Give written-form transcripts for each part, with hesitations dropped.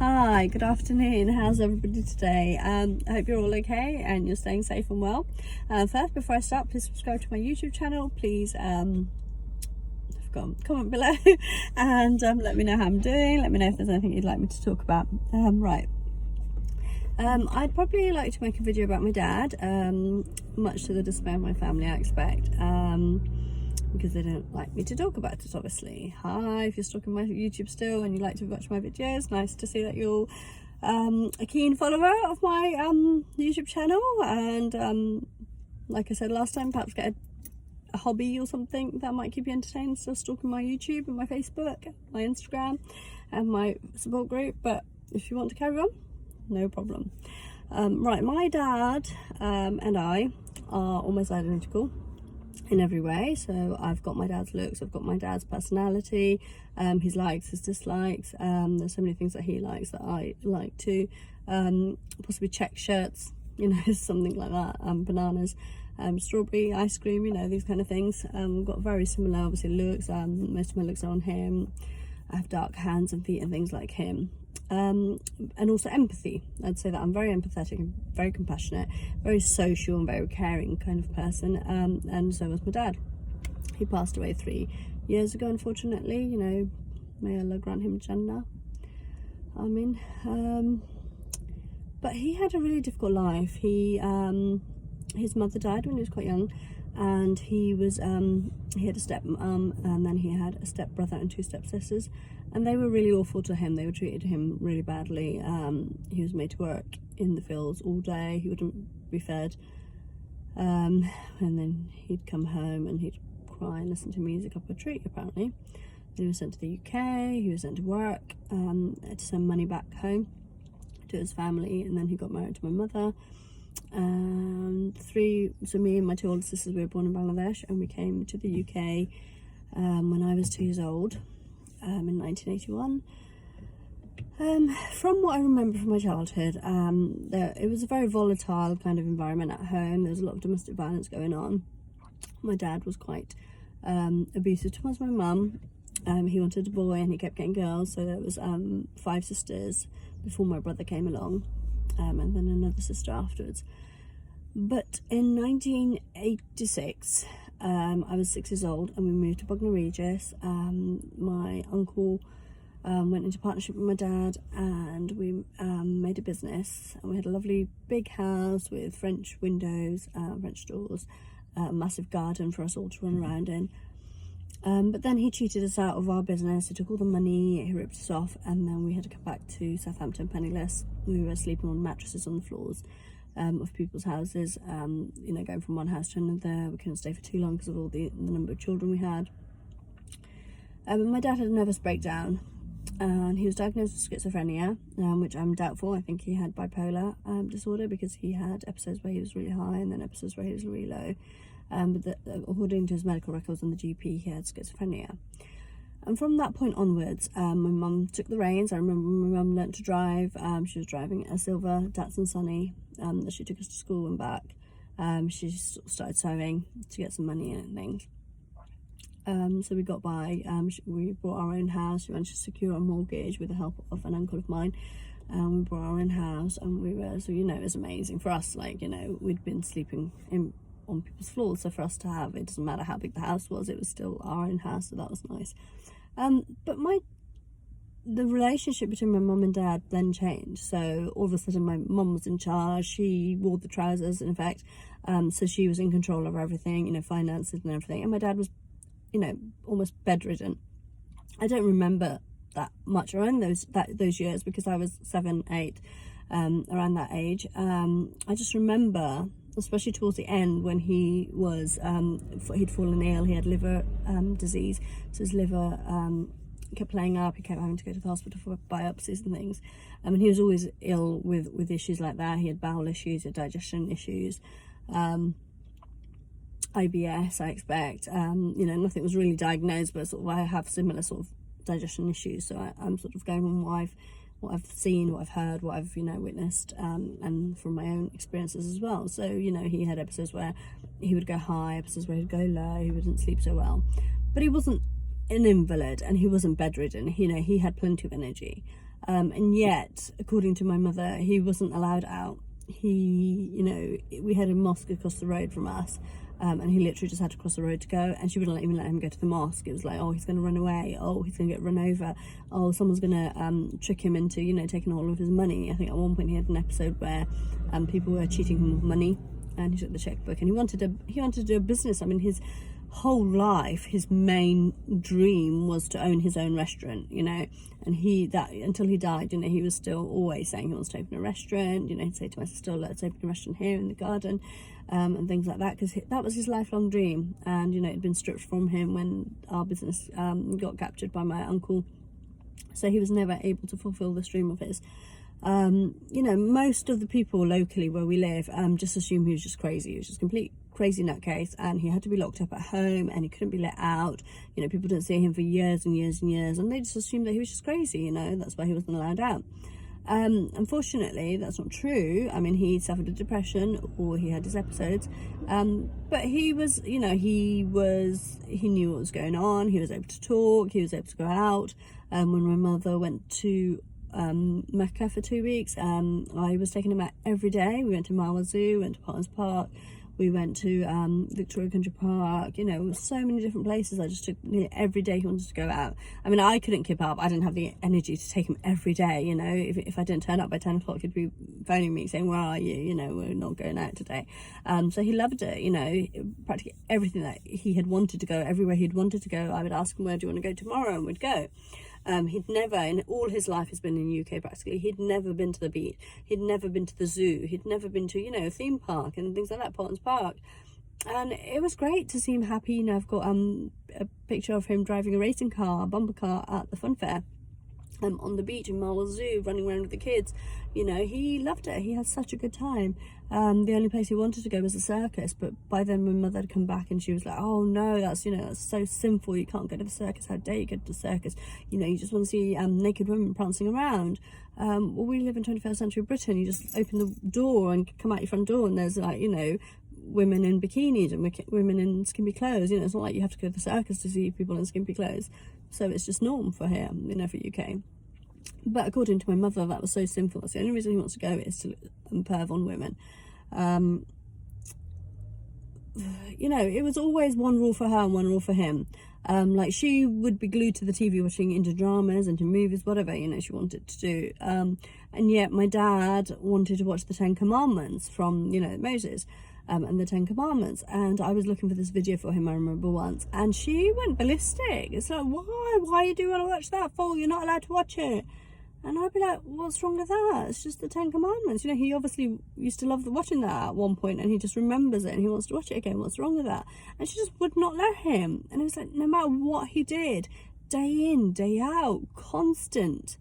Hi, good afternoon. How's everybody today? I hope you're all okay and you're staying safe and well. First, before I start, please subscribe to my YouTube channel. Please comment below and let me know how I'm doing. Let me know if there's anything you'd like me to talk about. I'd probably like to make a video about my dad, much to the dismay of my family, I expect, because they don't like me to talk about it, obviously. Hi, if you're stalking my YouTube still and you like to watch my videos, nice to see that you're a keen follower of my YouTube channel, and like I said last time, perhaps get a hobby or something that might keep you entertained, still stalking my YouTube and my Facebook, my Instagram and my support group. But if you want to carry on, no problem. Right, my dad and I are almost identical in every way. So I've got my dad's looks, I've got my dad's personality, his likes, his dislikes. There's so many things that he likes that I like too. Possibly check shirts, you know, something like that. Bananas, strawberry ice cream, you know, these kind of things. We've got very similar, obviously, looks. Most of my looks are on him. I have dark hands and feet and things like him. And also empathy. I'd say that I'm very empathetic and very compassionate, very social and very caring kind of person, and so was my dad. He passed away 3 years ago, unfortunately. You know, may Allah grant him Jannah. I mean, but he had a really difficult life. His mother died when he was quite young, and he had a step mum, and then he had a step brother and 2 stepsisters, and they were really awful to him. They were treated him really badly. He was made to work in the fields all day. He wouldn't be fed, and then he'd come home and he'd cry and listen to music up a tree, apparently. Then he was sent to the UK. He was sent to work to send money back home to his family, and then he got married to my mother. So me and my 2 older sisters, we were born in Bangladesh, and we came to the UK when I was 2 years old, in 1981. From what I remember from my childhood, it was a very volatile kind of environment at home. There was a lot of domestic violence going on. My dad was quite abusive towards my mum. He wanted a boy and he kept getting girls, so there was 5 sisters before my brother came along, and then another sister afterwards. But in 1986, I was 6 years old, and we moved to Bognor Regis. My uncle went into partnership with my dad, and we made a business, and we had a lovely big house with French windows, French doors, a massive garden for us all to run around in. But then he cheated us out of our business. He took all the money, he ripped us off, and then we had to come back to Southampton penniless. We were sleeping on mattresses on the floors of people's houses, you know, going from one house to another. We couldn't stay for too long because of all the number of children we had. And my dad had a nervous breakdown, and he was diagnosed with schizophrenia, which I'm doubtful. I think he had bipolar disorder, because he had episodes where he was really high and then episodes where he was really low. But according to his medical records and the GP, he had schizophrenia. And from that point onwards, my mum took the reins. I remember my mum learnt to drive. She was driving a silver Datsun Sunny that she took us to school and back. She started sewing to get some money in and things. So we got by. We bought our own house. We managed to secure a mortgage with the help of an uncle of mine. We bought our own house, and we were, so, you know, it was amazing for us. Like, you know, we'd been sleeping on people's floors, so for us to have, it doesn't matter how big the house was, it was still our own house, so that was nice. But the relationship between my mum and dad then changed. So all of a sudden my mum was in charge. She wore the trousers, in effect. So she was in control of everything, you know, finances and everything, and my dad was, you know, almost bedridden. I don't remember that much around those years, because I was 7, 8, around that age. I just remember, especially towards the end, when he was he'd fallen ill. He had liver disease, so his liver kept playing up. He kept having to go to the hospital for biopsies and things. And he was always ill with issues like that. He had bowel issues, he had digestion issues, IBS, I expect. You know, nothing was really diagnosed, but sort of I have similar sort of digestion issues. So I'm sort of going on what I've seen, what I've heard, what I've, you know, witnessed, and from my own experiences as well. So, you know, he had episodes where he would go high, episodes where he'd go low, he wouldn't sleep so well. But he wasn't an invalid, and he wasn't bedridden. You know, he had plenty of energy. and yet, according to my mother, he wasn't allowed out. He, you know, we had a mosque across the road from us, and he literally just had to cross the road to go, and she wouldn't even let him go to the mosque. It was like, oh, he's going to run away, oh, he's going to get run over, oh, someone's going to trick him into, you know, taking all of his money. I think at one point he had an episode where people were cheating him of money, and he took the checkbook, and he wanted to do a business. I mean, his whole life, his main dream was to own his own restaurant, you know, and until he died, you know, he was still always saying he wants to open a restaurant. You know, he'd say to my sister, let's open a restaurant here in the garden, and things like that, because that was his lifelong dream. And, you know, it had been stripped from him when our business got captured by my uncle, so he was never able to fulfill this dream of his. You know, most of the people locally where we live just assume he was just crazy. He was just complete crazy nutcase, and he had to be locked up at home, and he couldn't be let out. You know, people didn't see him for years and years and years, and they just assumed that he was just crazy. You know, that's why he wasn't allowed out. Unfortunately, that's not true. I mean, he suffered a depression, or he had his episodes, but he was, you know, he knew what was going on. He was able to talk, he was able to go out. When my mother went to Mecca for 2 weeks, I was taking him out every day. We went to Marwa Zoo, went to Potters Park, we went to Victoria Country Park. You know, so many different places. I just took nearly every day he wanted to go out. I mean, I couldn't keep up. I didn't have the energy to take him every day. You know, if I didn't turn up by 10 o'clock, he'd be phoning me saying, where are you? You know, we're not going out today. So he loved it. You know, practically everything that he had wanted to go, everywhere he'd wanted to go, I would ask him, where do you want to go tomorrow? And we'd go. He'd never, in all his life, has been in the UK practically, he'd never been to the beach, he'd never been to the zoo, he'd never been to, you know, a theme park and things like that, Potters Park. And it was great to see him happy. You know, I've got a picture of him driving a racing car, a bumper car, at the fun fair, on the beach in Marwa Zoo, running around with the kids. You know, he loved it. He had such a good time. The only place he wanted to go was a circus, but by then my mother had come back and she was like, oh no, that's, you know, that's so sinful, you can't go to the circus, how dare you go to the circus, you know, you just want to see naked women prancing around. Well, we live in 21st century Britain. You just open the door and come out your front door and there's, like, you know, women in bikinis and women in skimpy clothes. You know, it's not like you have to go to the circus to see people in skimpy clothes. So it's just norm for here, you know, for UK. But according to my mother, that was so sinful. That's the only reason he wants to go, is to perv on women. You know, it was always one rule for her and one rule for him. Like, she would be glued to the TV watching into dramas, into movies, whatever, you know, she wanted to do. And yet my dad wanted to watch the 10 Commandments from, you know, Moses. And the 10 Commandments, and I was looking for this video for him, I remember once, and she went ballistic. It's like, why do you want to watch that for? You're not allowed to watch it. And I'd be like, what's wrong with that? It's just the 10 Commandments. You know, he obviously used to love watching that at one point, and he just remembers it and he wants to watch it again. What's wrong with that? And she just would not let him. And it was like, no matter what he did, day in, day out, constant.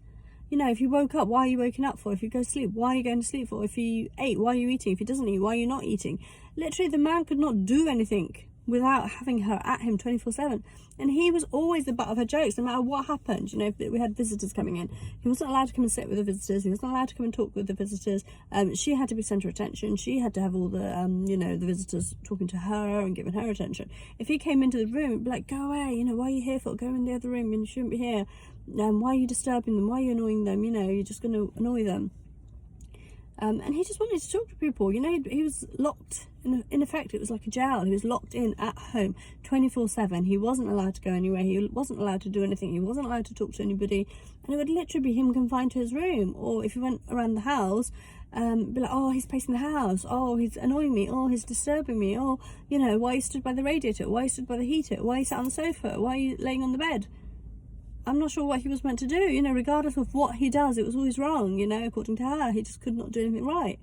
You know, if you woke up, why are you waking up for? If you go to sleep, why are you going to sleep for? If you ate, why are you eating? If he doesn't eat, why are you not eating? Literally, the man could not do anything without having her at him 24/7. And he was always the butt of her jokes, no matter what happened. You know, if we had visitors coming in, he wasn't allowed to come and sit with the visitors. He wasn't allowed to come and talk with the visitors. She had to be centre of attention. She had to have all the, you know, the visitors talking to her and giving her attention. If he came into the room, it'd be like, go away, you know, why are you here for? Go in the other room, and you shouldn't be here. Why are you disturbing them? Why are you annoying them? You know, you're just going to annoy them. And he just wanted to talk to people. You know, he was locked. In effect, it was like a jail. He was locked in at home 24/7. He wasn't allowed to go anywhere. He wasn't allowed to do anything. He wasn't allowed to talk to anybody. And it would literally be him confined to his room. Or if he went around the house, be like, oh, he's pacing the house. Oh, he's annoying me. Oh, he's disturbing me. Oh, you know, why you stood by the radiator? Why you stood by the heater? Why you sat on the sofa? Why are you laying on the bed? I'm not sure what he was meant to do, you know, regardless of what he does, it was always wrong, you know, according to her. He just could not do anything right.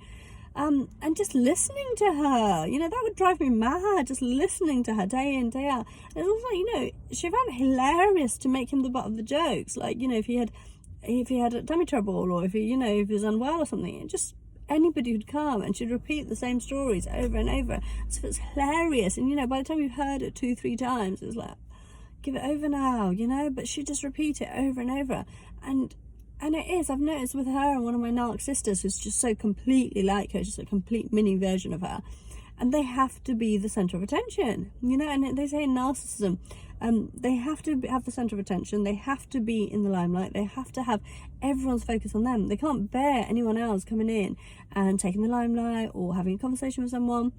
And just listening to her, you know, that would drive me mad, just listening to her day in, day out. And it was like, you know, she found it hilarious to make him the butt of the jokes. Like, you know, if he had a tummy trouble, or if he was unwell or something, it just, anybody would come and she'd repeat the same stories over and over. So it's hilarious. And, you know, by the time you've heard it 2-3 times, it was like, give it over now, you know. But she just repeat it over and over, and it is, I've noticed with her and one of my narc sisters, who's just so completely like her, just a complete mini version of her. and they have to be the center of attention, you know. And they say in narcissism, they have to have the center of attention, they have to be in the limelight, they have to have everyone's focus on them. They can't bear anyone else coming in and taking the limelight or having a conversation with someone.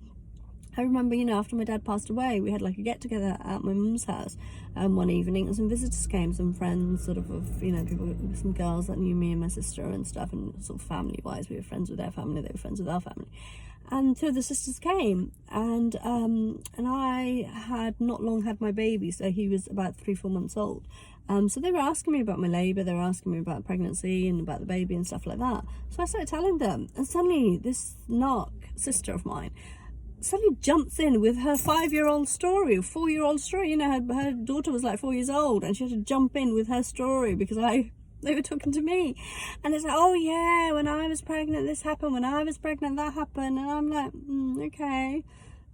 I remember, you know, after my dad passed away, we had like a get-together at my mum's house one evening, and some visitors came, some friends sort of, you know, people, some girls that knew me and my sister and stuff, and sort of family-wise, we were friends with their family, they were friends with our family. And two of the sisters came, and I had not long had my baby, so he was about 3-4 months old. So they were asking me about my labour, they were asking me about pregnancy and about the baby and stuff like that. So I started telling them, and suddenly this narc sister of mine suddenly jumps in with her 5-year-old story, 4-year-old story. You know, her daughter was like 4 years old, and she had to jump in with her story because they were talking to me. And it's like, oh yeah, when I was pregnant this happened, when I was pregnant that happened. And I'm like, okay.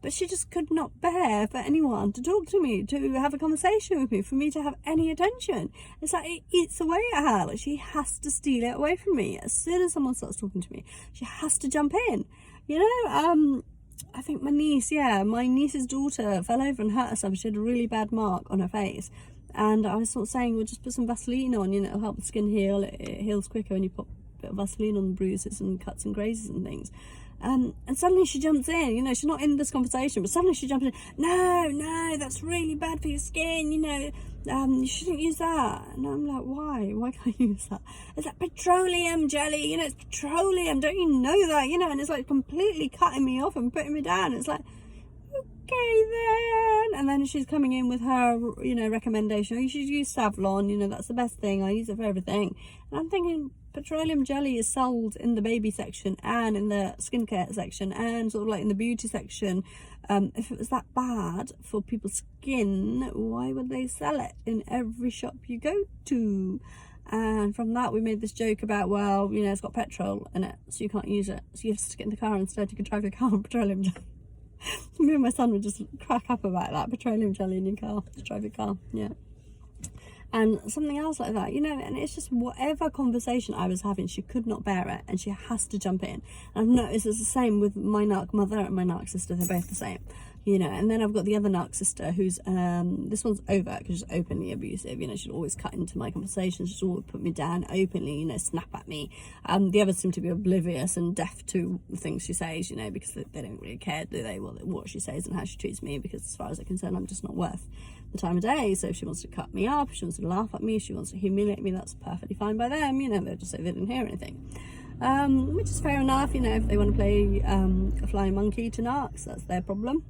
But she just could not bear for anyone to talk to me, to have a conversation with me, for me to have any attention. It's like it eats away at her. Like, she has to steal it away from me. As soon as someone starts talking to me, she has to jump in, you know. I think my niece's daughter fell over and hurt herself. She had a really bad mark on her face, and I was sort of saying, well, just put some Vaseline on, you know, it'll help the skin heal. It heals quicker when you put a bit of Vaseline on the bruises and cuts and grazes and things. And suddenly she jumps in, you know, she's not in this conversation, but suddenly she jumps in, no, that's really bad for your skin, you know, you shouldn't use that. And I'm like, why can't I use that? It's like petroleum jelly, you know, it's petroleum, don't you know that, you know? And it's like completely cutting me off and putting me down. It's like, okay then. And then she's coming in with her, you know, recommendation, oh, you should use Savlon, you know, that's the best thing, I use it for everything. And I'm thinking, petroleum jelly is sold in the baby section and in the skincare section and sort of like in the beauty section. If it was that bad for people's skin, why would they sell it in every shop you go to? And from that we made this joke about, well, you know, it's got petrol in it, so you can't use it, so you have to stick it in the car instead. You can drive your car on petroleum jelly. Me and my son would just crack up about that, petroleum jelly in your car to drive your car, yeah. And something else like that, you know. And it's just whatever conversation I was having, she could not bear it, and she has to jump in. And I've noticed it's the same with my narc mother and my narc sister. They're both the same, you know. And then I've got the other narc sister who's this one's overt because she's openly abusive, you know. She'll always cut into my conversations, she'll always put me down openly, you know, snap at me. The others seem to be oblivious and deaf to the things she says, you know, because they don't really care, do they, what she says and how she treats me, because as far as they're concerned, I'm just not worth the time of day. So if she wants to cut me up, if she wants to laugh at me, if she wants to humiliate me, that's perfectly fine by them, you know. They'll just say they didn't hear anything, which is fair enough, you know. If they want to play a flying monkey to narcs, that's their problem.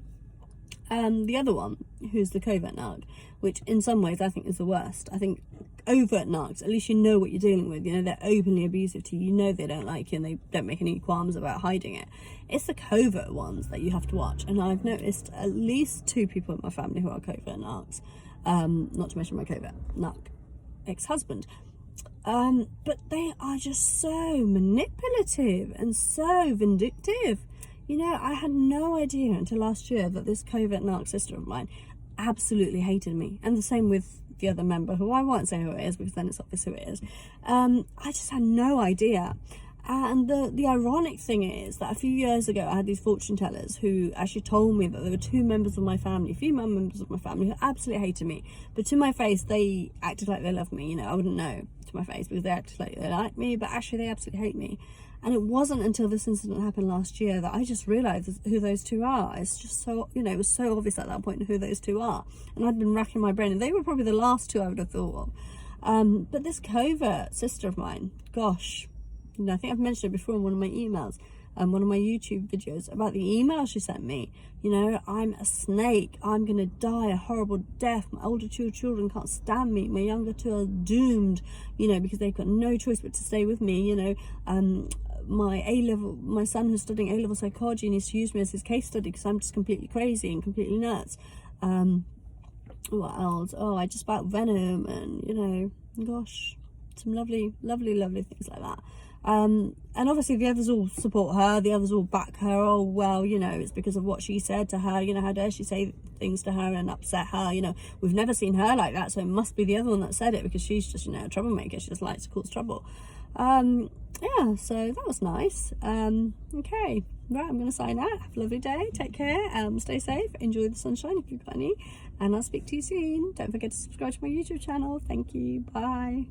The other one, who's the covert narc, which in some ways I think is the worst. I think overt narcs, at least you know what you're dealing with, you know, they're openly abusive to you, you know they don't like you, and they don't make any qualms about hiding it. It's the covert ones that you have to watch, and I've noticed at least 2 people in my family who are covert narcs, not to mention my covert narc ex-husband. But they are just so manipulative and so vindictive. You know, I had no idea until last year that this covert narc sister of mine absolutely hated me. And the same with the other member, who I won't say who it is because then it's obvious who it is. I just had no idea. And the ironic thing is that a few years ago I had these fortune tellers who actually told me that there were 2 members of my family, female members of my family, who absolutely hated me. But to my face, they acted like they loved me. You know, I wouldn't know to my face because they acted like they liked me, but actually they absolutely hate me. And it wasn't until this incident happened last year that I just realised who those 2 are. It's just so, you know, it was so obvious at that point who those 2 are. And I'd been racking my brain, and they were probably the last 2 I would have thought of. But this covert sister of mine, gosh, you know, I think I've mentioned it before in one of my emails, one of my YouTube videos, about the email she sent me. You know, I'm a snake, I'm going to die a horrible death, my older 2 children can't stand me, my younger 2 are doomed, you know, because they've got no choice but to stay with me, you know. My son who's studying A-level psychology needs to use me as his case study because I'm just completely crazy and completely nuts. What else? Oh, I just spout venom, and, you know, gosh, some lovely things like that. And obviously the others all support her, the others all back her. Oh, well, you know, it's because of what she said to her, you know, how dare she say things to her and upset her, you know, we've never seen her like that, so it must be the other one that said it because she's just, you know, a troublemaker, she just likes to cause trouble. yeah, so that was nice. Okay, right, I'm gonna sign out. Have a lovely day, take care, stay safe, enjoy the sunshine if you've got any, and I'll speak to you soon. Don't forget to subscribe to my YouTube channel. Thank you, bye.